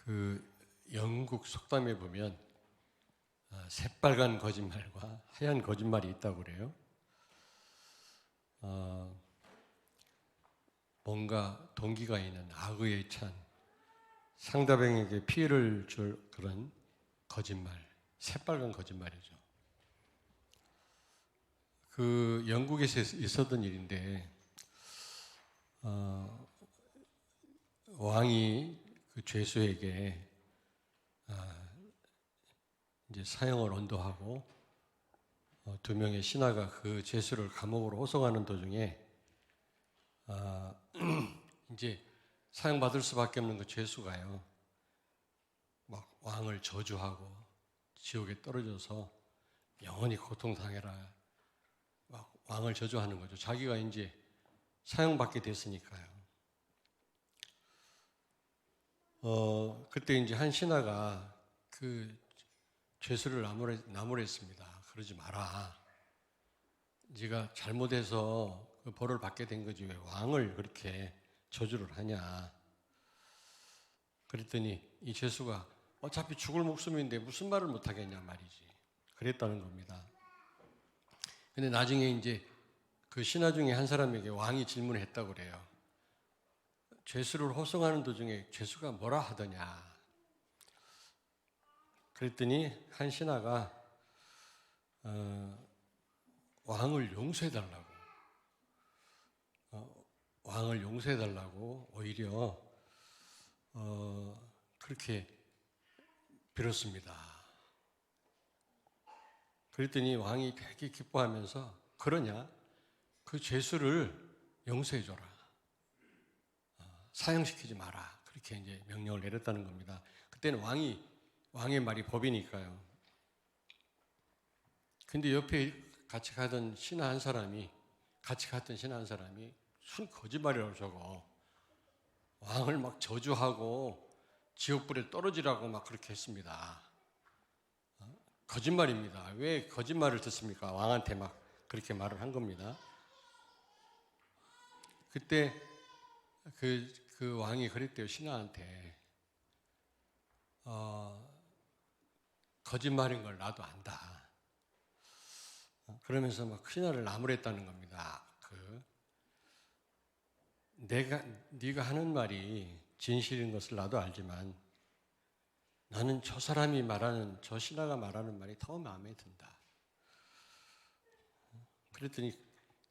그 영국 속담에 보면 새빨간 거짓말과 하얀 거짓말이 있다고 그래요. 뭔가 동기가 있는 악의에 찬 상대방에게 피해를 줄 그런 거짓말, 새빨간 거짓말이죠. 그 영국에서 있었던 일인데 왕이 그 죄수에게 이제 사형을 언도하고 두 명의 신하가 그 죄수를 감옥으로 호송하는 도중에 이제 사형 받을 수밖에 없는 그 죄수가요, 막 왕을 저주하고 지옥에 떨어져서 영원히 고통당해라, 막 왕을 저주하는 거죠. 자기가 이제 사형 받게 됐으니까요. 그때 이제 한 신하가 그 죄수를 나무랬습니다. 그러지 마라. 네가 잘못해서 그 벌을 받게 된 거지 왜 왕을 그렇게 저주를 하냐. 그랬더니 이 죄수가 어차피 죽을 목숨인데 무슨 말을 못하겠냐 말이지. 그랬다는 겁니다. 근데 나중에 이제 그 신하 중에 한 사람에게 왕이 질문을 했다고 그래요. 죄수를 호송하는 도중에 죄수가 뭐라 하더냐. 그랬더니 한 신하가 왕을 용서해달라고, 왕을 용서해달라고 오히려 그렇게 빌었습니다. 그랬더니 왕이 되게 기뻐하면서 그러냐? 그 죄수를 용서해줘라. 사형시키지 마라. 그렇게 이제 명령을 내렸다는 겁니다. 그때는 왕의 말이 법이니까요. 근데 옆에 같이 갔던 신하 한 사람이 순 거짓말이라고 저거 왕을 막 저주하고 지옥불에 떨어지라고 막 그렇게 했습니다. 거짓말입니다. 왜 거짓말을 듣습니까? 왕한테 막 그렇게 말을 한 겁니다. 그때 그 왕이 그랬대요, 신하한테. 거짓말인 걸 나도 안다. 그러면서 막 신하를 나무랬다는 겁니다. 네가 하는 말이 진실인 것을 나도 알지만 나는 저 신하가 말하는 말이 더 마음에 든다. 그랬더니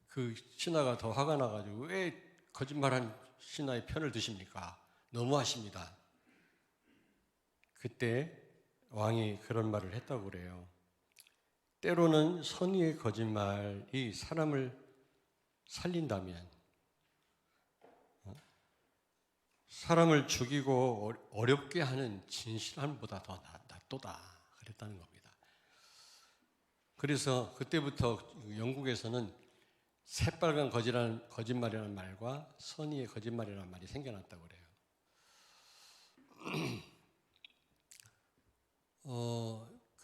그 신하가 더 화가 나가지고 왜 거짓말한 신하의 편을 드십니까? 너무하십니다. 그때 왕이 그런 말을 했다고 그래요. 때로는 선의의 거짓말이 사람을 살린다면 사람을 죽이고 어렵게 하는 진실함보다 더 낫도다. 그랬다는 겁니다. 그래서 그때부터 영국에서는 새빨간 거짓말이라는 말과 선의의 거짓말이라는 말이 생겨났다고 그래요.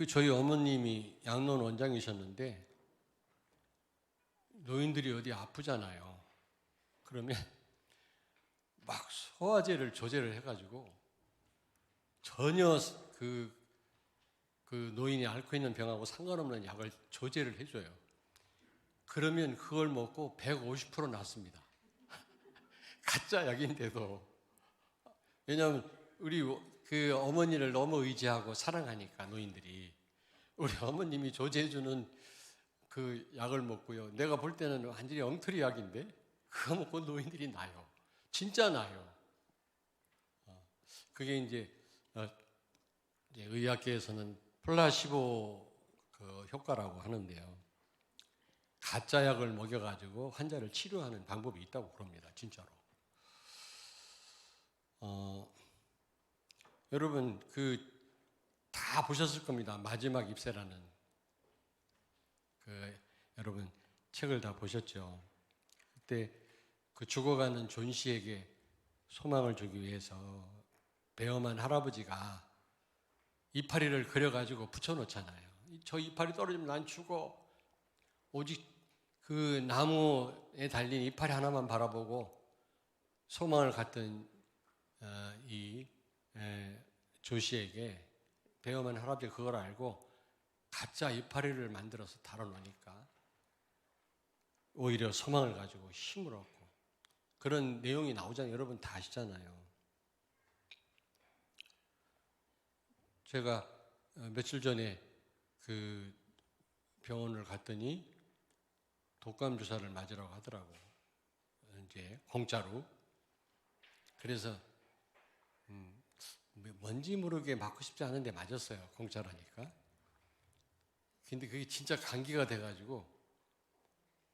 저희 어머님이 양로원 원장이셨는데 노인들이 어디 아프잖아요. 그러면 막 소화제를 조제를 해가지고 전혀 그 노인이 앓고 있는 병하고 상관없는 약을 조제를 해줘요. 그러면 그걸 먹고 150% 낫습니다. 가짜 약인데도. 왜냐하면 우리 그 어머니를 너무 의지하고 사랑하니까 노인들이 우리 어머님이 조제해주는 그 약을 먹고요. 내가 볼 때는 완전히 엉터리 약인데 그거 먹고 노인들이 나요. 진짜 나요. 그게 이제 의학계에서는 플라시보 그 효과라고 하는데요. 가짜 약을 먹여가지고 환자를 치료하는 방법이 있다고 그럽니다. 진짜로. 여러분 다 보셨을 겁니다. 마지막 입새라는 여러분 책을 다 보셨죠. 그때 그 죽어가는 존 씨에게 소망을 주기 위해서 배엄한 할아버지가 이파리를 그려가지고 붙여놓잖아요. 저 이파리 떨어지면 난 죽어. 오직 그 나무에 달린 이파리 하나만 바라보고 소망을 갖던 이 조씨에게 배엄한 할아버지가 그걸 알고 가짜 이파리를 만들어서 달아놓으니까 오히려 소망을 가지고 힘을 얻고 그런 내용이 나오잖아요. 여러분 다 아시잖아요. 제가 며칠 전에 그 병원을 갔더니 독감 주사를 맞으라고 하더라고. 이제 공짜로. 그래서 뭔지 모르게 맞고 싶지 않은데 맞았어요. 공짜라니까. 근데 그게 진짜 감기가 돼가지고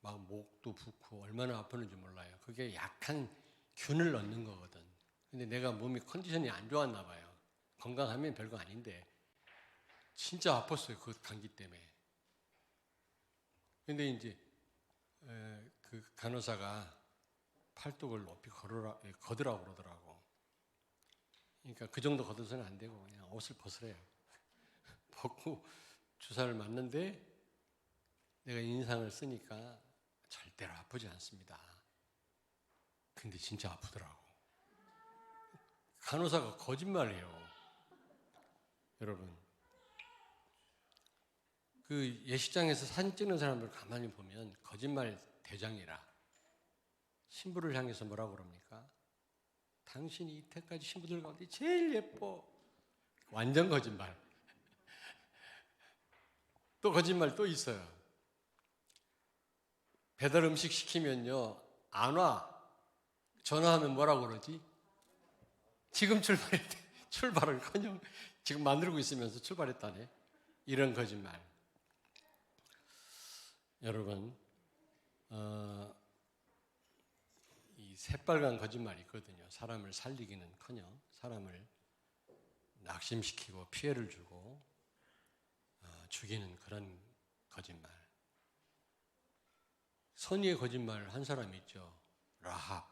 막 목도 붓고 얼마나 아팠는지 몰라요. 그게 약한 균을 넣는 거거든. 근데 내가 몸이 컨디션이 안 좋았나 봐요. 건강하면 별거 아닌데 진짜 아팠어요. 그 감기 때문에. 근데 이제 그 간호사가 팔뚝을 높이 걷으라고 그러더라고. 그러니까 그 정도 걷어서는 안 되고 그냥 옷을 벗으래요. 벗고 주사를 맞는데 내가 인상을 쓰니까 절대로 아프지 않습니다. 근데 진짜 아프더라고. 간호사가 거짓말해요. 여러분. 그 예식장에서 사진 찍는 사람들 가만히 보면 거짓말 대장이라 신부를 향해서 뭐라고 그럽니까? 당신이 이때까지 신부들 가운데 제일 예뻐. 완전 거짓말. 또 거짓말 또 있어요. 배달 음식 시키면요 안 와. 전화하면 뭐라고 그러지? 지금 출발했대. 출발을커녕 지금 만들고 있으면서 출발했다네. 이런 거짓말. 여러분, 이 새빨간 거짓말이 있거든요. 사람을 살리기는커녕 사람을 낙심시키고 피해를 주고 죽이는 그런 거짓말. 선의의 거짓말 한 사람이 있죠. 라합.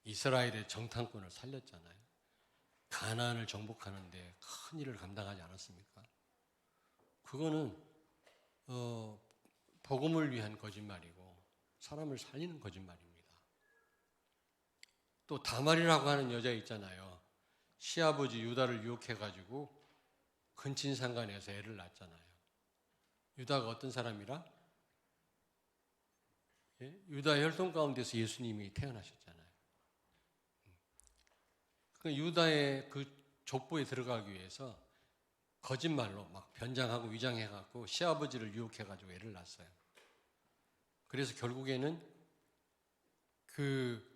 이스라엘의 정탐꾼을 살렸잖아요. 가나안을 정복하는데 큰 일을 감당하지 않았습니까? 그거는 복음을 위한 거짓말이고 사람을 살리는 거짓말입니다. 또 다말이라고 하는 여자 있잖아요. 시아버지 유다를 유혹해가지고 근친상간에서 애를 낳았잖아요. 유다가 어떤 사람이라? 예? 유다 혈통 가운데서 예수님이 태어나셨잖아요. 그 유다의 그 족보에 들어가기 위해서 거짓말로 막 변장하고 위장해갖고 시아버지를 유혹해가지고 애를 낳았어요. 그래서 결국에는 그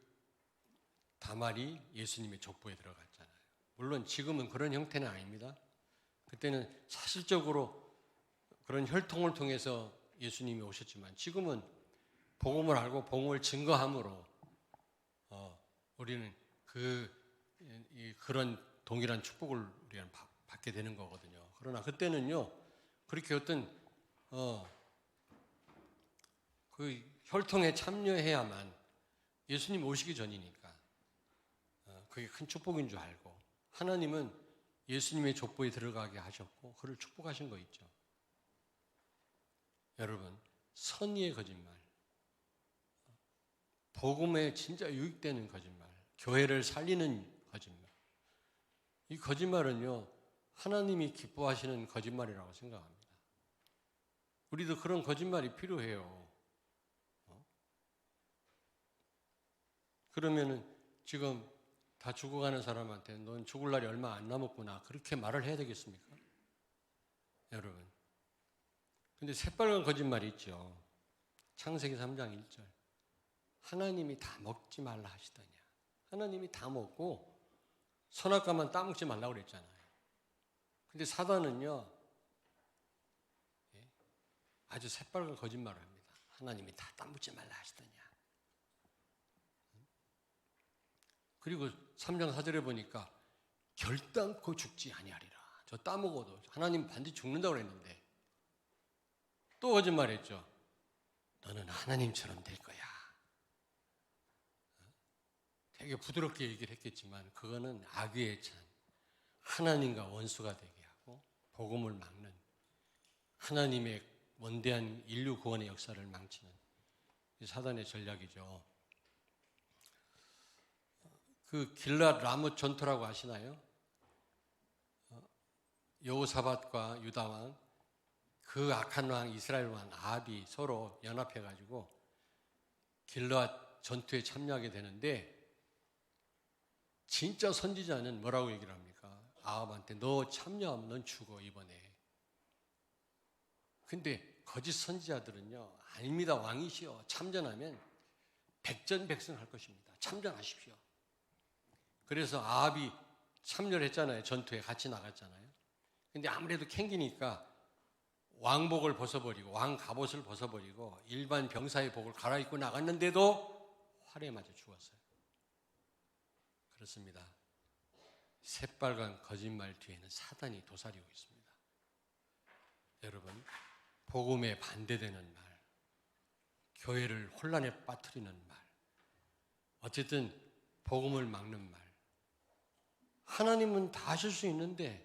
다말이 예수님의 족보에 들어갔잖아요. 물론 지금은 그런 형태는 아닙니다. 그때는 사실적으로 그런 혈통을 통해서 예수님이 오셨지만 지금은 복음을 알고 복음을 증거함으로 우리는 그런 동일한 축복을 우리는 받게 되는 거거든요. 그러나 그때는요 그렇게 어떤 그 혈통에 참여해야만 예수님 오시기 전이니까 그게 큰 축복인 줄 알고 하나님은 예수님의 족보에 들어가게 하셨고 그를 축복하신 거 있죠. 여러분, 선의의 거짓말, 복음에 진짜 유익되는 거짓말, 교회를 살리는 거짓말. 이 거짓말은요 하나님이 기뻐하시는 거짓말이라고 생각합니다. 우리도 그런 거짓말이 필요해요. 그러면은 지금 다 죽어가는 사람한테 넌 죽을 날이 얼마 안 남았구나 그렇게 말을 해야 되겠습니까? 여러분. 근데 새빨간 거짓말이 있죠. 창세기 3장 1절. 하나님이 다 먹지 말라 하시더냐. 하나님이 다 먹고 선악과만 따먹지 말라고 그랬잖아요. 근데 사단은요 아주 새빨간 거짓말을 합니다. 하나님이 다 따먹지 말라 하시더냐. 그리고 3장 4절에 보니까 결단코 죽지 아니하리라. 저 따먹어도 하나님 반드시 죽는다고 그랬는데 또 거짓말했죠. 너는 하나님처럼 될 거야. 되게 부드럽게 얘기를 했겠지만 그거는 악의의 찬 하나님과 원수가 되게 하고 복음을 막는 하나님의 원대한 인류 구원의 역사를 망치는 사단의 전략이죠. 그 길랏 라못 전투라고 아시나요? 여호사밧과 유다 왕, 그 악한 왕 이스라엘 왕 아합이 서로 연합해 가지고 길르앗 전투에 참여하게 되는데, 진짜 선지자는 뭐라고 얘기를 합니까? 아합한테 너 참여하면 넌 죽어 이번에. 근데 거짓 선지자들은요, 아닙니다 왕이시여, 참전하면 백전백승할 것입니다. 참전하십시오. 그래서 아합이 참여를 했잖아요. 전투에 같이 나갔잖아요. 근데 아무래도 캥기니까 왕복을 벗어버리고 왕 갑옷을 벗어버리고 일반 병사의 복을 갈아입고 나갔는데도 활에 맞아 죽었어요. 그렇습니다. 새빨간 거짓말 뒤에는 사단이 도사리고 있습니다. 여러분, 복음에 반대되는 말, 교회를 혼란에 빠뜨리는 말, 어쨌든 복음을 막는 말, 하나님은 다 하실 수 있는데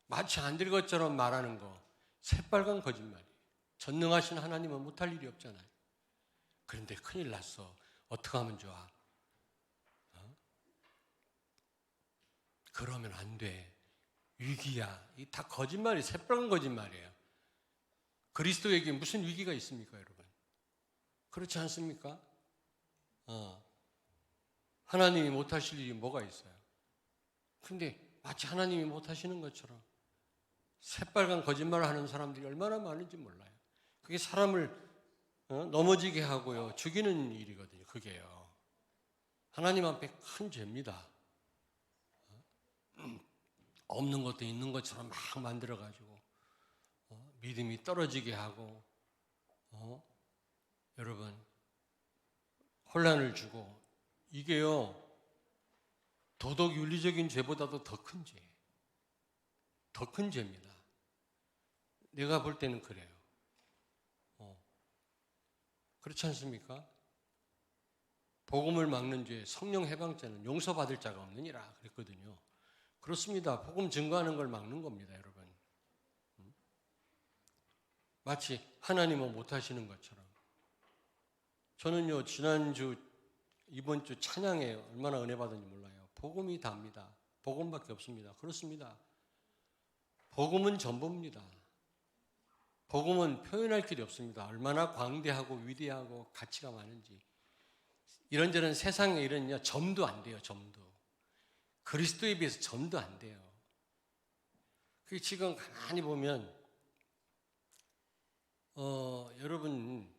마치 안 될 것처럼 말하는 거, 새빨간 거짓말이에요. 전능하신 하나님은 못할 일이 없잖아요. 그런데 큰일 났어. 어떻게 하면 좋아? 그러면 안 돼. 위기야. 이 다 거짓말이, 새빨간 거짓말이에요. 그리스도에게 무슨 위기가 있습니까, 여러분? 그렇지 않습니까? 하나님이 못하실 일이 뭐가 있어요? 근데 마치 하나님이 못하시는 것처럼 새빨간 거짓말을 하는 사람들이 얼마나 많은지 몰라요. 그게 사람을 넘어지게 하고요, 죽이는 일이거든요. 그게요. 하나님 앞에 큰 죄입니다. 없는 것도 있는 것처럼 막 만들어가지고 믿음이 떨어지게 하고 여러분 혼란을 주고, 이게요 도덕 윤리적인 죄보다도 더 큰 죄, 더 큰 죄입니다. 내가 볼 때는 그래요. 그렇지 않습니까? 복음을 막는 죄, 성령 해방죄는 용서받을 자가 없느니라 그랬거든요. 그렇습니다. 복음 증거하는 걸 막는 겁니다, 여러분. 마치 하나님은 못하시는 것처럼. 저는요, 이번 주 찬양에 얼마나 은혜 받은지 몰라요. 복음이 답니다. 복음밖에 없습니다. 그렇습니다. 복음은 전부입니다. 복음은 표현할 길이 없습니다. 얼마나 광대하고 위대하고 가치가 많은지. 이런저런 세상의 일은요, 점도 안 돼요, 점도. 그리스도에 비해서 점도 안 돼요. 그게 지금 가만히 보면, 여러분,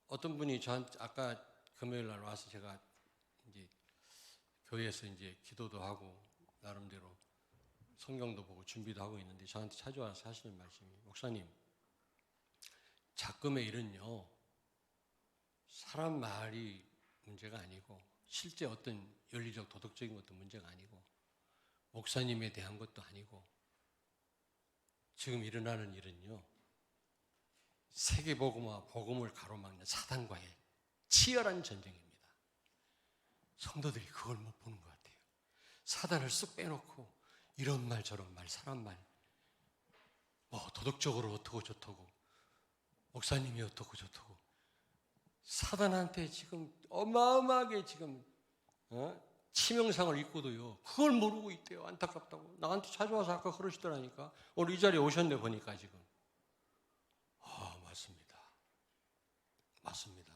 어떤 분이 저한테 아까 금요일 날 와서 제가 이제 교회에서 이제 기도도 하고 나름대로 성경도 보고 준비도 하고 있는데 저한테 찾아와서 하시는 말씀이, 목사님, 작금의 일은요, 사람 말이 문제가 아니고 실제 어떤 윤리적 도덕적인 것도 문제가 아니고 목사님에 대한 것도 아니고 지금 일어나는 일은요, 세계복음화 복음을 가로막는 사단과의 치열한 전쟁입니다. 성도들이 그걸 못 보는 것 같아요. 사단을 쓱 빼놓고 이런 말 저런 말, 사람 말, 뭐 도덕적으로 어떻고 저떻고 목사님이 어떻고 저떻고, 사단한테 지금 어마어마하게 지금 치명상을 입고도요, 그걸 모르고 있대요. 안타깝다고. 나한테 찾아와서 아까 그러시더라니까. 오늘 이 자리에 오셨네 보니까 지금. 맞습니다. 맞습니다.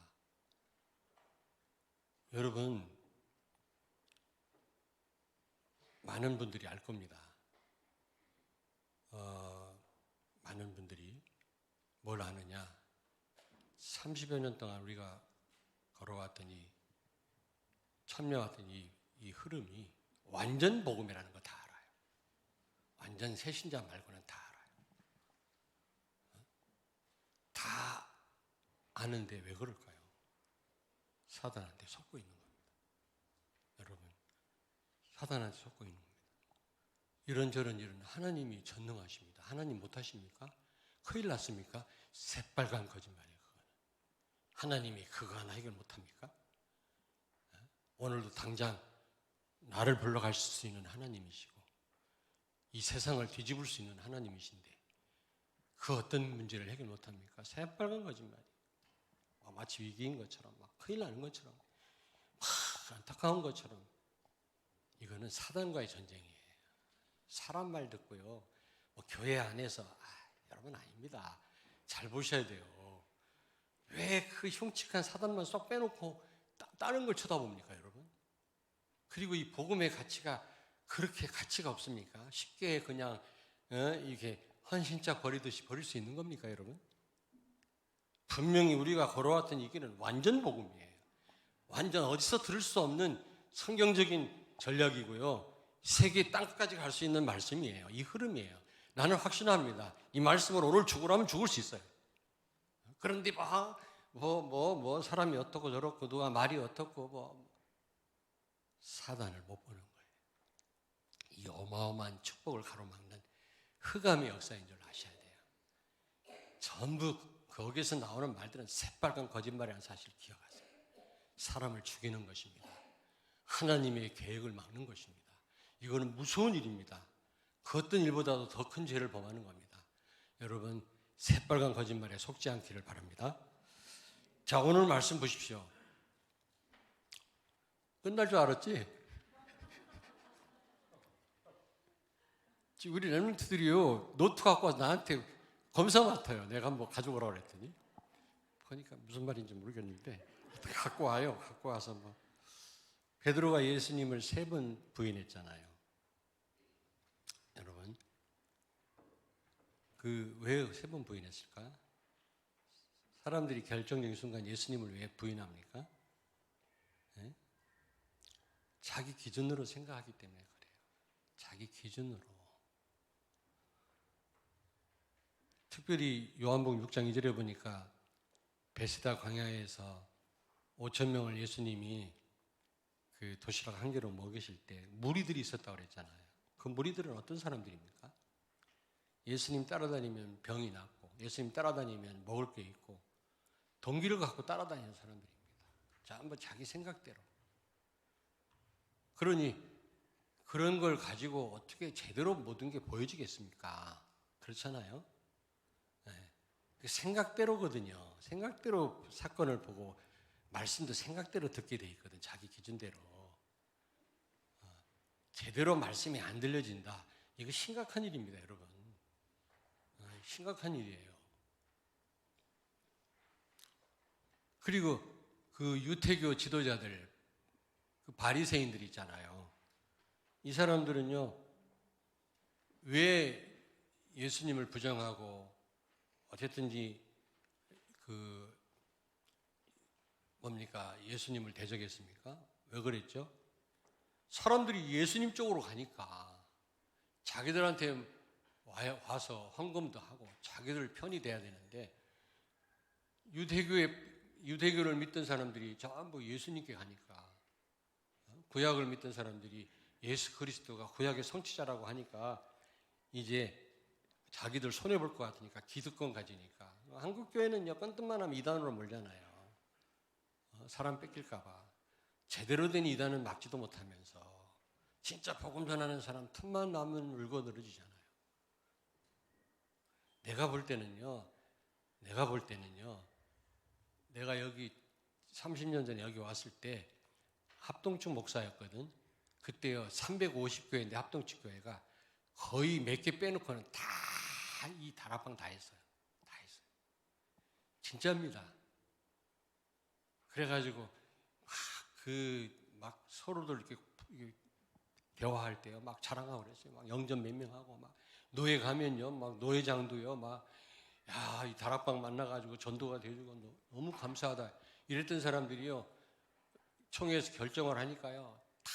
여러분, 많은 분들이 알 겁니다. 많은 분들이 뭘 아느냐. 30여 년 동안 우리가 걸어왔더니 참여했던 이 흐름이 완전 복음이라는 거 다 알아요. 완전 새신자 말고는 다 알아요. 다 아는데 왜 그럴까요? 사단한테 속고 있는 겁니다. 여러분, 사단한테 속고 있는 겁니다. 이런저런 일은 하나님이 전능하십니다. 하나님 못하십니까? 큰일 났습니까? 새빨간 거짓말이에요. 그거는. 하나님이 그거 하나 해결 못합니까? 오늘도 당장 나를 불러가실 수 있는 하나님이시고 이 세상을 뒤집을 수 있는 하나님이신데 그 어떤 문제를 해결 못합니까? 새빨간 거짓말이에요. 마치 위기인 것처럼, 막 큰일 나는 것처럼, 막 안타까운 것처럼. 이거는 사단과의 전쟁이에요. 사람 말 듣고요. 뭐 교회 안에서 여러분 아닙니다. 잘 보셔야 돼요. 왜 그 흉측한 사단만 쏙 빼놓고 다른 걸 쳐다봅니까, 여러분? 그리고 이 복음의 가치가 그렇게 가치가 없습니까? 쉽게 그냥 이렇게 헌신짝 버리듯이 버릴 수 있는 겁니까, 여러분? 분명히 우리가 걸어왔던 이 길은 완전 복음이에요. 완전 어디서 들을 수 없는 성경적인 전략이고요. 세계 땅끝까지 갈 수 있는 말씀이에요. 이 흐름이에요. 나는 확신합니다. 이 말씀으로 오늘 죽으라면 죽을 수 있어요. 그런데 사람이 어떻고 저렇고 누가 말이 어떻고 사단을 못 보는 거예요. 이 어마어마한 축복을 가로막는 흑암의 역사인 줄 아셔야 돼요. 전부 거기서 나오는 말들은 새빨간 거짓말이라는 사실을 기억하세요. 사람을 죽이는 것입니다. 하나님의 계획을 막는 것입니다. 이거는 무서운 일입니다. 그 어떤 일보다도 더 큰 죄를 범하는 겁니다. 여러분, 새빨간 거짓말에 속지 않기를 바랍니다. 자, 오늘 말씀 보십시오. 끝날 줄 알았지? 우리 렘넌트들이요, 노트 갖고 와서 나한테 검사 맡아요. 내가 뭐 가져오라고 그랬더니. 보니까 무슨 말인지 모르겠는데, 갖고 와요. 갖고 와서 베드로가 예수님을 3번 부인했잖아요. 여러분, 왜 3번 부인했을까? 사람들이 결정적인 순간 예수님을 왜 부인합니까? 네? 자기 기준으로 생각하기 때문에 그래요. 자기 기준으로. 특별히 요한복음 6장 2절에 보니까 베세다 광야에서 5,000명을 예수님이 그 도시락 한 개로 먹이실 때 무리들이 있었다고 그랬잖아요. 그 무리들은 어떤 사람들입니까? 예수님 따라다니면 병이 낫고, 예수님 따라다니면 먹을 게 있고, 동기를 갖고 따라다니는 사람들입니다. 전부 자기 생각대로. 그러니 그런 걸 가지고 어떻게 제대로 모든 게 보여지겠습니까? 그렇잖아요. 네. 생각대로거든요. 생각대로 사건을 보고 말씀도 생각대로 듣게 돼 있거든. 자기 기준대로. 제대로 말씀이 안 들려진다. 이거 심각한 일입니다, 여러분. 심각한 일이에요. 그리고 그 유태교 지도자들, 그 바리새인들 있잖아요. 이 사람들은요, 왜 예수님을 부정하고 어쨌든지 예수님을 대적했습니까? 왜 그랬죠? 사람들이 예수님 쪽으로 가니까 자기들한테 와서 헌금도 하고 자기들 편이 돼야 되는데 유대교를 믿던 사람들이 전부 예수님께 가니까, 구약을 믿던 사람들이 예수 그리스도가 구약의 성취자라고 하니까 이제 자기들 손해볼 것 같으니까 기득권 가지니까. 한국 교회는요, 건뜻만 하면 이단으로 몰잖아요. 사람 뺏길까 봐 제대로 된 이단은 막지도 못하면서 진짜 복음 전하는 사람 틈만 나면 울고 늘어지잖아요. 내가 볼 때는요, 내가 여기 30년 전에 여기 왔을 때 합동측 목사였거든. 그때요, 350교회인데 합동측 교회가 거의 몇 개 빼놓고는 다 이 다락방 다 했어요. 다 했어요. 진짜입니다. 그래가지고 막 서로들 이렇게 대화할 때요, 막 자랑하고 그랬어요. 막 영전 몇 명 하고, 막 노예 가면요, 막 노예장도요, 이 다락방 만나가지고 전도가 돼주고 너무 감사하다. 이랬던 사람들이요, 총회에서 결정을 하니까요, 다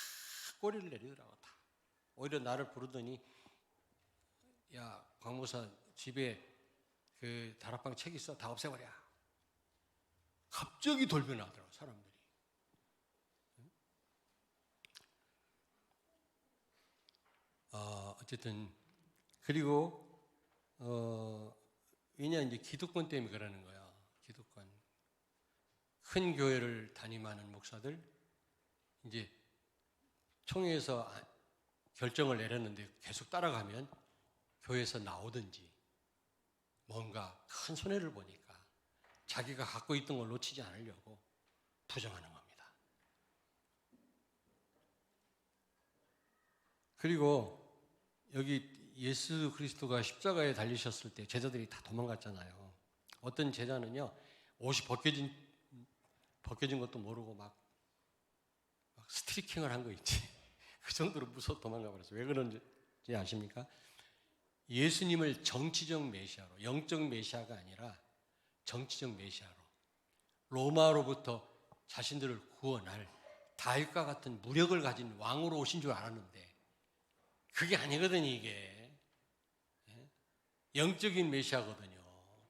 꼬리를 내리더라고, 다. 오히려 나를 부르더니, 야, 광목사 집에 그 다락방 책 있어? 다 없애버려. 갑자기 돌변하더라고, 사람들이. 어쨌든, 그리고, 왜냐, 이제 기득권 때문에 그러는 거야. 기득권. 큰 교회를 담임하는 목사들, 이제 총회에서 결정을 내렸는데 계속 따라가면 교회에서 나오든지 뭔가 큰 손해를 보니까 자기가 갖고 있던 걸 놓치지 않으려고 부정하는 겁니다. 그리고 여기 예수 그리스도가 십자가에 달리셨을 때 제자들이 다 도망갔잖아요. 어떤 제자는요, 옷이 벗겨진 것도 모르고 막 스트리킹을 한 거 있지. 그 정도로 무서워 도망가 버렸어요. 왜 그런지 아십니까? 예수님을 정치적 메시아로, 영적 메시아가 아니라 정치적 메시아로, 로마로부터 자신들을 구원할 다윗과 같은 무력을 가진 왕으로 오신 줄 알았는데 그게 아니거든요. 이게 영적인 메시아거든요.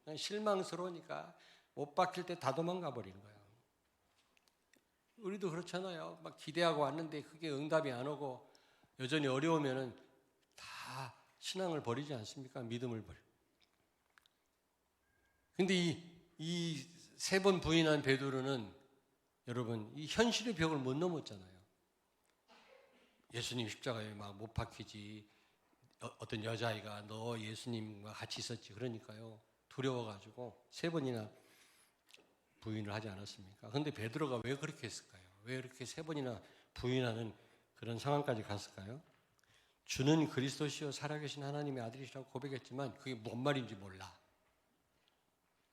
그냥 실망스러우니까 못 박힐 때 다 도망가 버린 거예요. 우리도 그렇잖아요. 막 기대하고 왔는데 그게 응답이 안 오고 여전히 어려우면은 다 신앙을 버리지 않습니까? 믿음을 버려. 근데 이 세 번 부인한 베드로는 여러분 이 현실의 벽을 못 넘었잖아요. 예수님 십자가에 막 못 박히지. 어떤 여자아이가 너 예수님과 같이 있었지. 그러니까요. 두려워가지고 세 번이나 부인을 하지 않았습니까? 그런데 베드로가 왜 그렇게 했을까요? 왜 이렇게 세 번이나 부인하는 그런 상황까지 갔을까요? 주는 그리스도시요 살아계신 하나님의 아들이시라고 고백했지만 그게 뭔 말인지 몰라.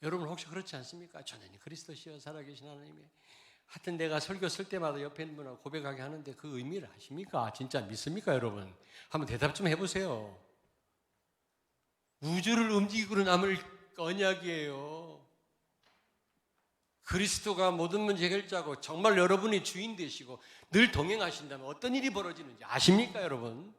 여러분 혹시 그렇지 않습니까? 저는 그리스도시요 살아계신 하나님의, 하여튼 내가 설교 쓸 때마다 옆에 있는 분하고 고백하게 하는데 그 의미를 아십니까? 진짜 믿습니까 여러분? 한번 대답 좀 해보세요. 우주를 움직이고 남을 언약이에요. 그리스도가 모든 문제 해결자고 정말 여러분이 주인 되시고 늘 동행하신다면 어떤 일이 벌어지는지 아십니까 여러분?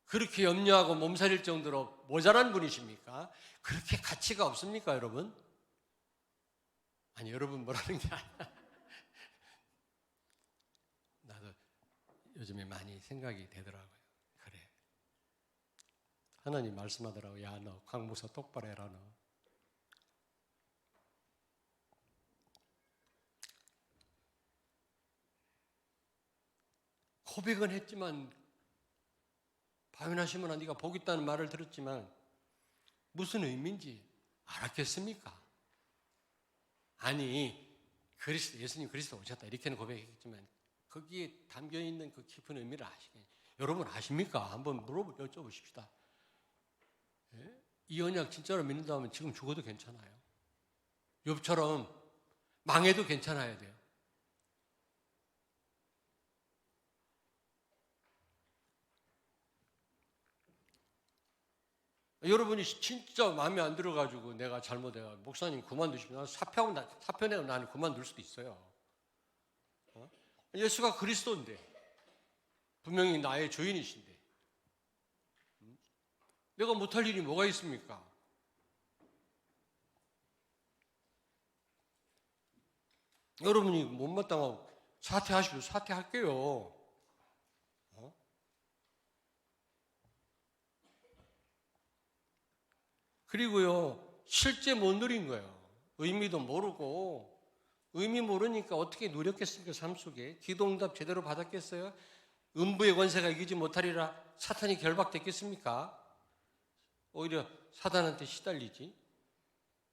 그렇게 염려하고 몸살일 정도로 모자란 분이십니까? 그렇게 가치가 없습니까 여러분? 아니 여러분 뭐라는 게 아니라 나도 요즘에 많이 생각이 되더라고요. 그래, 하나님 말씀하더라고. 야 너 강무서 똑바로 해라 너. 고백은 했지만 바요나 시몬아 네가 복 있다는 말을 들었지만 무슨 의미인지 알았겠습니까? 아니 예수님 그리스도 오셨다 이렇게는 고백했지만 거기에 담겨있는 그 깊은 의미를 아시겠어요? 여러분 아십니까? 한번 여쭤보십시다. 예? 이 언약 진짜로 믿는다면 지금 죽어도 괜찮아요. 욥처럼 망해도 괜찮아야 돼요. 여러분이 진짜 마음에 안 들어가지고 내가 잘못해가 목사님 그만두시면 사표내고 나는 그만둘 수도 있어요. 예수가 그리스도인데 분명히 나의 주인이신데 내가 못할 일이 뭐가 있습니까? 여러분이 못마땅하고 사퇴하시고 사퇴할게요. 그리고요 실제 못 누린 거예요. 의미도 모르고 의미 모르니까 어떻게 누렸겠습니까? 삶 속에 기도응답 제대로 받았겠어요? 음부의 권세가 이기지 못하리라 사탄이 결박됐겠습니까? 오히려 사단한테 시달리지.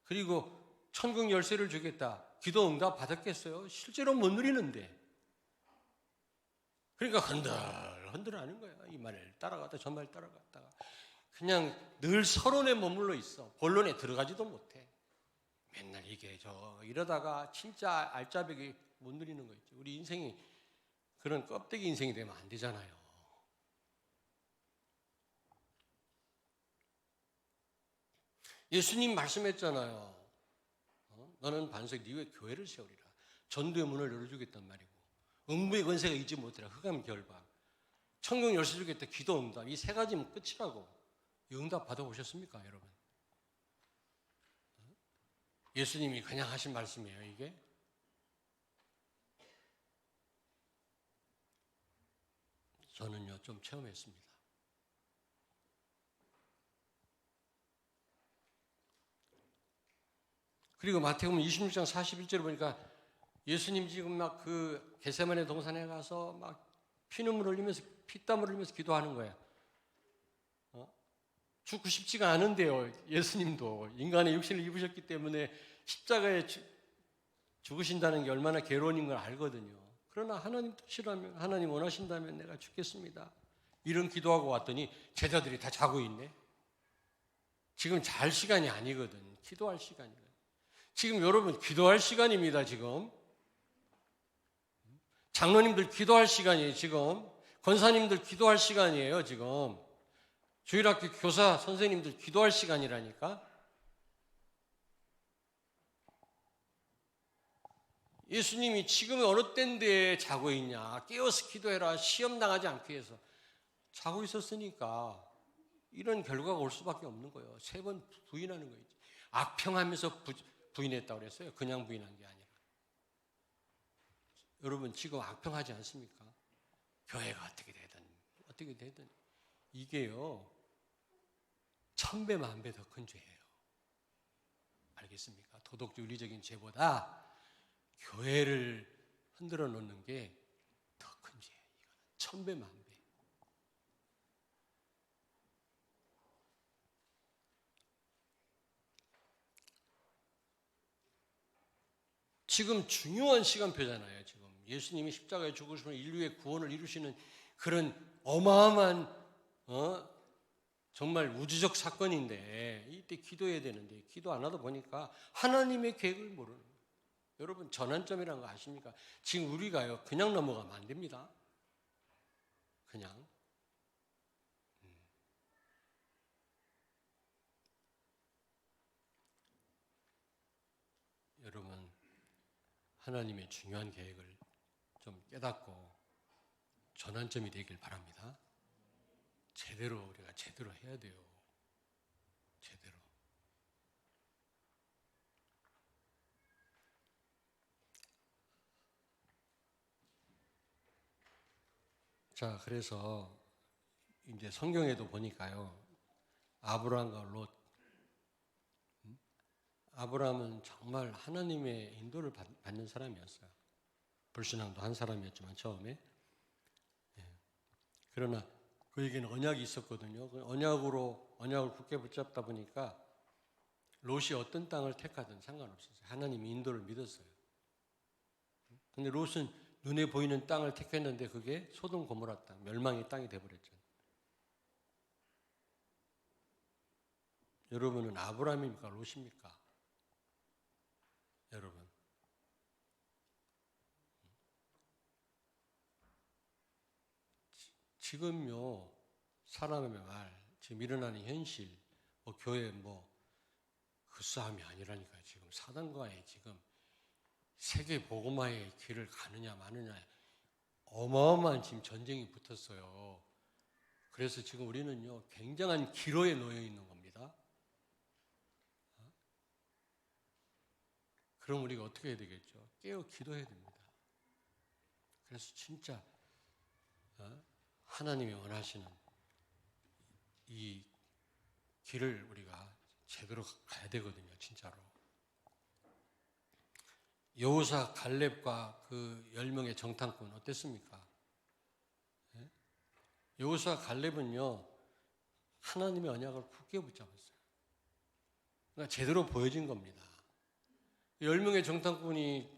그리고 천국 열쇠를 주겠다. 기도응답 받았겠어요? 실제로 못 누리는데. 그러니까 흔들 하는 거야. 이 말을 따라갔다 저 말 따라갔다가 그냥 늘 서론에 머물러 있어. 본론에 들어가지도 못해. 맨날 이게 저 이러다가 진짜 알짜배기 못 누리는 거 있죠. 우리 인생이 그런 껍데기 인생이 되면 안 되잖아요. 예수님 말씀했잖아요. 너는 반석 네 위에 교회를 세우리라. 전도의 문을 열어주겠단 말이고 음부의 권세가 이지 못해라. 흑암 결박. 천국 열쇠 주겠다. 기도 응답. 이 세 가지면 끝이라고. 이 응답 받아보셨습니까 여러분? 예수님이 그냥 하신 말씀이에요 이게? 저는요 좀 체험했습니다. 그리고 마태복음 26장 41절을 보니까 예수님 지금 막 그 겟세마네 동산에 가서 막 피눈물 흘리면서 피땀을 흘리면서 기도하는 거예요. 죽고 싶지가 않은데요. 예수님도 인간의 육신을 입으셨기 때문에 십자가에 죽으신다는 게 얼마나 괴로운 걸 알거든요. 그러나 하나님 뜻이라면, 하나님 원하신다면 내가 죽겠습니다. 이런 기도하고 왔더니 제자들이 다 자고 있네. 지금 잘 시간이 아니거든. 기도할 시간이거든. 지금 여러분 기도할 시간입니다. 지금 장로님들 기도할 시간이에요. 지금 권사님들 기도할 시간이에요. 지금 주일학교 교사 선생님들 기도할 시간이라니까. 예수님이 지금 어느 때인데 자고 있냐. 깨어서 기도해라. 시험 당하지 않기 위해서. 자고 있었으니까 이런 결과가 올 수밖에 없는 거예요. 3번 부인하는 거예요. 악평하면서 부인했다고 그랬어요. 그냥 부인한 게 아니라. 여러분 지금 악평하지 않습니까? 교회가 어떻게 되든 이게요 1000배 만배 더 큰 죄예요. 알겠습니까? 도덕적 윤리적인 죄보다 교회를 흔들어 놓는 게 더 큰 죄예요. 이거는 1000배 만배. 지금 중요한 시간표잖아요. 지금 예수님이 십자가에 죽으시면 인류의 구원을 이루시는 그런 어마어마한 정말 우주적 사건인데 이때 기도해야 되는데 기도 안 하다 보니까 하나님의 계획을 모르는 거예요. 여러분 전환점이라는 거 아십니까? 지금 우리가요 그냥 넘어가면 안 됩니다. 그냥 여러분 하나님의 중요한 계획을 좀 깨닫고 전환점이 되길 바랍니다. 우리가 제대로 해야 돼요. 제대로. 자, 그래서 이제 성경에도 보니까요. 아브라함과 롯. 아브라함은 정말 하나님의 인도를 받는 사람이었어요. 불신앙도 한 사람이었지만 처음에. 그러나 그에게는 언약이 있었거든요. 언약을 굳게 붙잡다 보니까 롯이 어떤 땅을 택하든 상관없었어요. 하나님이 인도를 믿었어요. 근데 롯은 눈에 보이는 땅을 택했는데 그게 소돔 고모라 땅, 멸망의 땅이 돼버렸잖아요. 여러분은 아브라함입니까? 롯입니까? 여러분. 지금요, 사람의 말, 지금 일어나는 현실, 교회 그 싸움이 아니라니까요. 지금 사단과의 지금 세계 복음화의 길을 가느냐 마느냐 어마어마한 지금 전쟁이 붙었어요. 그래서 지금 우리는요, 굉장한 기로에 놓여 있는 겁니다. 그럼 우리가 어떻게 해야 되겠죠? 깨어 기도해야 됩니다. 그래서 진짜 하나님이 원하시는 이 길을 우리가 제대로 가야 되거든요. 진짜로. 여호사 갈렙과 그 10명의 정탐꾼 어땠습니까? 여호사 갈렙은요 하나님의 언약을 굳게 붙잡았어요. 그러니까 제대로 보여진 겁니다. 10명의 정탐꾼이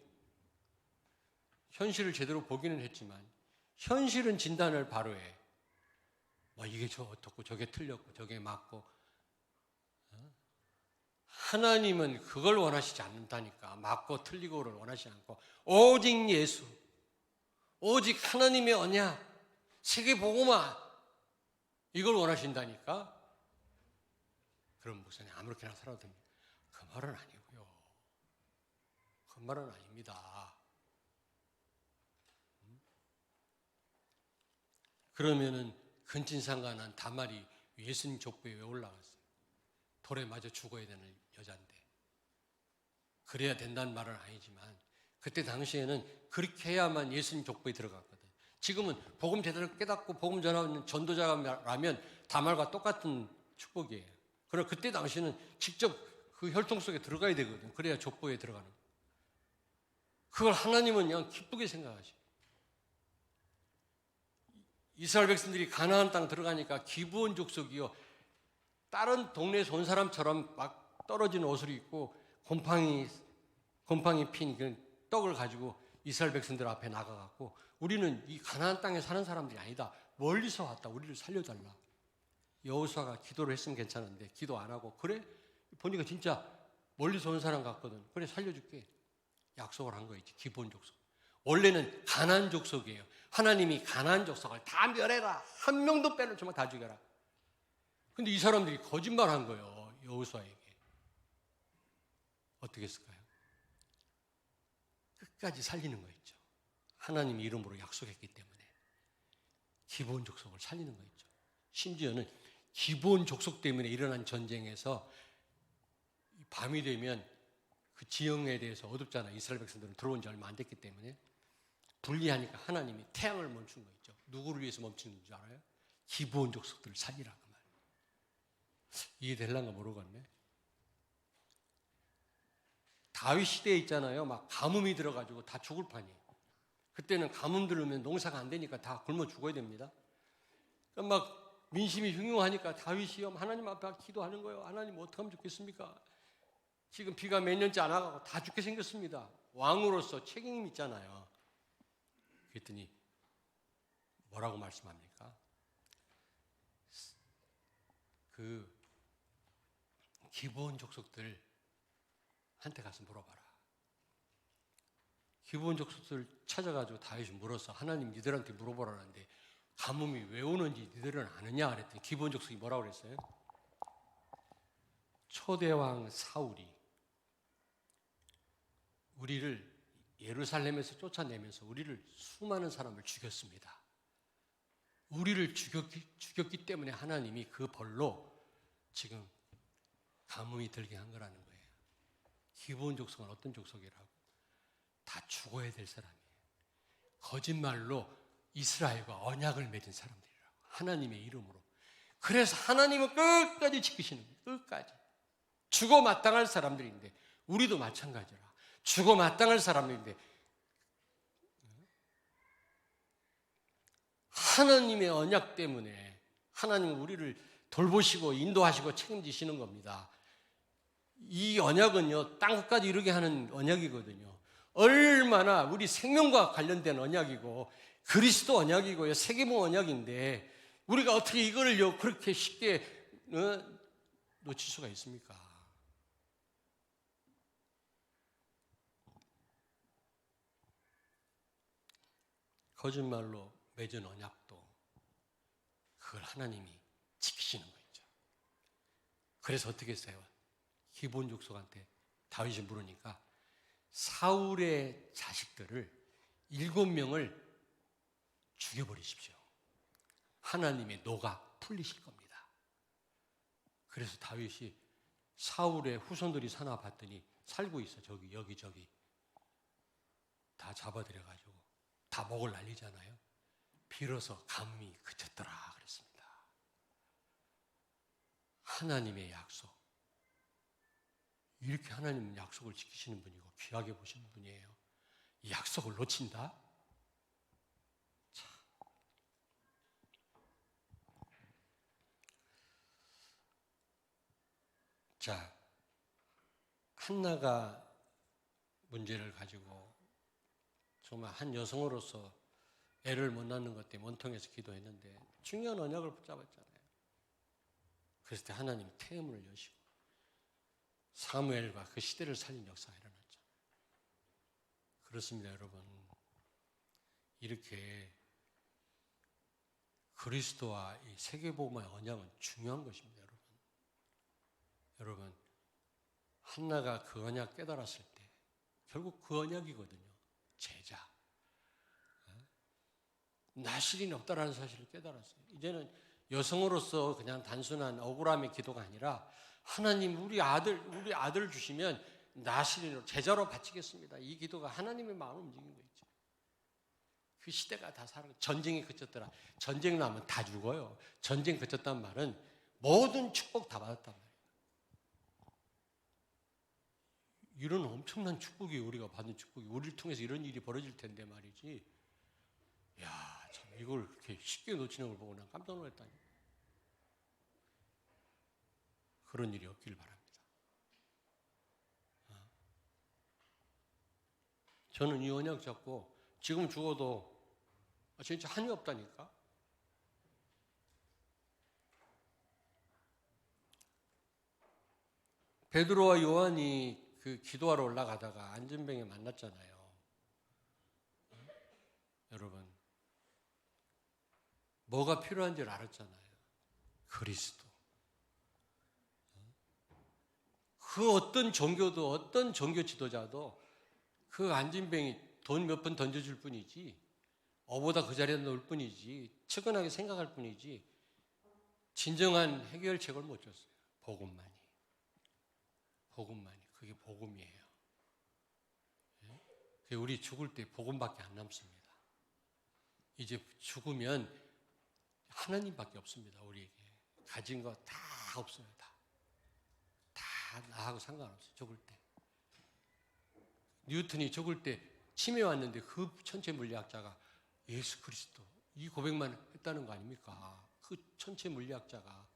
현실을 제대로 보기는 했지만 현실은 진단을 바로 해. 이게 어떻고 저게 틀렸고 저게 맞고. 하나님은 그걸 원하시지 않는다니까. 맞고 틀리고를 원하시지 않고 오직 예수, 오직 하나님의 언약, 세계 복음화 이걸 원하신다니까. 그럼 목사님 아무렇게나 살아도 됩니다. 그 말은 아니고요. 그 말은 아닙니다. 그러면은 근친상간한 다말이 예수님 족보에 왜 올라갔어요? 돌에 맞아 죽어야 되는 여잔데. 그래야 된다는 말은 아니지만 그때 당시에는 그렇게 해야만 예수님 족보에 들어갔거든. 지금은 복음 제대로 깨닫고 복음 전하는 전도자라면 다말과 똑같은 축복이에요. 그러나 그때 당시에는 직접 그 혈통 속에 들어가야 되거든. 그래야 족보에 들어가는 거예요. 그걸 하나님은 그냥 기쁘게 생각하시고 이스라엘 백성들이 가나안 땅 들어가니까 기브온 족속이요 다른 동네에서 온 사람처럼 막 떨어진 옷을 입고 곰팡이 핀 그 떡을 가지고 이스라엘 백성들 앞에 나가갖고 우리는 이 가나안 땅에 사는 사람들이 아니다. 멀리서 왔다. 우리를 살려달라. 여호수아가 기도를 했으면 괜찮은데 기도 안 하고 그래? 보니까 진짜 멀리서 온 사람 같거든. 그래 살려줄게. 약속을 한 거였지. 기본 족속. 원래는 가나안 족속이에요. 하나님이 가나안 족속을 다 멸해라. 한 명도 빼놓지 마. 다 죽여라. 근데 이 사람들이 거짓말한 거예요. 여호수아에게. 어떻게 했을까요? 끝까지 살리는 거였죠. 하나님 이름으로 약속했기 때문에 기본 족속을 살리는 거였죠. 심지어는 기본 족속 때문에 일어난 전쟁에서 밤이 되면 그 지형에 대해서 어둡잖아요. 이스라엘 백성들은 들어온 지 얼마 안 됐기 때문에 불리하니까 하나님이 태양을 멈춘 거 있죠. 누구를 위해서 멈추는 줄 알아요? 기본 족속들을 살리라 그 말. 이해될란가 모르겠네. 다윗 시대에 있잖아요. 막 가뭄이 들어가지고 다 죽을 판이에요. 그때는 가뭄 들으면 농사가 안 되니까 다 굶어 죽어야 됩니다. 막 민심이 흉흉하니까 다윗이요 하나님 앞에 기도하는 거예요. 하나님 어떻게 하면 좋겠습니까? 지금 비가 몇 년째 안 와가고 다 죽게 생겼습니다. 왕으로서 책임이 있잖아요. 그랬더니 뭐라고 말씀합니까? 그 기본 족속들 한테 가서 물어봐라. 기본 족속들 찾아가지고 다윗이 물어서 하나님 니들한테 물어보라는데 가뭄이 왜 오는지 니들은 아느냐 그랬더니 기본 족속이 뭐라고 그랬어요? 초대왕 사울이 우리를 예루살렘에서 쫓아내면서 우리를 수많은 사람을 죽였습니다. 우리를 죽였기 때문에 하나님이 그 벌로 지금 가뭄이 들게 한 거라는 거예요. 기본 족속은 어떤 족속이라고? 다 죽어야 될 사람이에요. 거짓말로 이스라엘과 언약을 맺은 사람들이라고. 하나님의 이름으로. 그래서 하나님은 끝까지 지키시는 거예요. 끝까지. 죽어 마땅할 사람들인데 우리도 마찬가지라. 죽어 마땅할 사람인데 하나님의 언약 때문에 하나님은 우리를 돌보시고 인도하시고 책임지시는 겁니다. 이 언약은요, 땅끝까지 이르게 하는 언약이거든요. 얼마나 우리 생명과 관련된 언약이고 그리스도 언약이고요, 세계봉 언약인데 우리가 어떻게 이거를요 그렇게 쉽게 놓칠 수가 있습니까? 거짓말로 맺은 언약도 그걸 하나님이 지키시는 거죠. 그래서 어떻게 했어요? 기본 족속한테 다윗이 물으니까 사울의 자식들을 7명을 죽여버리십시오. 하나님의 노가 풀리실 겁니다. 그래서 다윗이 사울의 후손들이 사나 봤더니 살고 있어. 저기 여기저기 다 잡아들여가지고 다 목을 날리잖아요. 비로소 가뭄이 그쳤더라 그랬습니다. 하나님의 약속. 이렇게 하나님은 약속을 지키시는 분이고 귀하게 보시는 분이에요. 이 약속을 놓친다? 참. 자, 한나가 문제를 가지고 정말 한 여성으로서 애를 못 낳는 것 때문에 원통해서 기도했는데 중요한 언약을 붙잡았잖아요. 그랬을 때 하나님이 태음을 여시고 사무엘과 그 시대를 살린 역사가 일어났죠. 그렇습니다, 여러분. 이렇게 그리스도와 이 세계복음의 언약은 중요한 것입니다, 여러분. 여러분, 한나가 그 언약 깨달았을 때 결국 그 언약이거든요. 제자. 나실이 없다라는 사실을 깨달았어요. 이제는 여성으로서 그냥 단순한 억울함의 기도가 아니라 하나님 우리 아들 주시면 나실인으로 제자로 바치겠습니다. 이 기도가 하나님의 마음을 움직인 거 있죠. 그 시대가 다 전쟁이 그쳤더라. 전쟁 나면 다 죽어요. 전쟁 그쳤단 말은 모든 축복 다 받았단 말이에요. 이런 엄청난 축복이 우리가 받는 축복이 우리를 통해서 이런 일이 벌어질 텐데 말이지. 야, 참 이걸 그렇게 쉽게 놓치는 걸 보고 난 깜짝 놀랐다니. 그런 일이 없기를 바랍니다. 저는 이 언약 잡고 지금 죽어도 진짜 한이 없다니까. 베드로와 요한이 그 기도하러 올라가다가 안전병에 만났잖아요. 여러분, 뭐가 필요한지 알았잖아요. 그리스도. 그 어떤 종교도, 어떤 종교 지도자도 그 안진뱅이 돈 몇 번 던져줄 뿐이지, 어보다 그 자리에 놓을 뿐이지, 측은하게 생각할 뿐이지, 진정한 해결책을 못 줬어요. 복음만이. 복음만이. 그게 복음이에요. 우리 죽을 때 복음밖에 안 남습니다. 이제 죽으면 하나님밖에 없습니다. 우리에게. 가진 거 다 없어요. 다 나하고 상관없어요. 죽을 때. 뉴턴이 죽을 때 치매 왔는데 그 천체 물리학자가 예수 그리스도 이 고백만 했다는 거 아닙니까? 그 천체 물리학자가.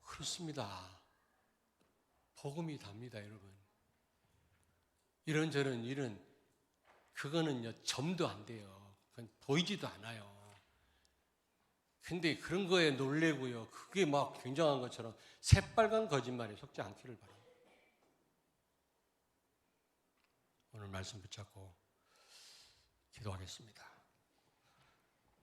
그렇습니다. 복음이 답니다, 여러분. 이런저런 일은 그거는요 점도 안 돼요. 그건 보이지도 않아요. 근데 그런 거에 놀래고요. 그게 막 굉장한 것처럼 새빨간 거짓말에 속지 않기를 바랍니다. 오늘 말씀 붙잡고 기도하겠습니다.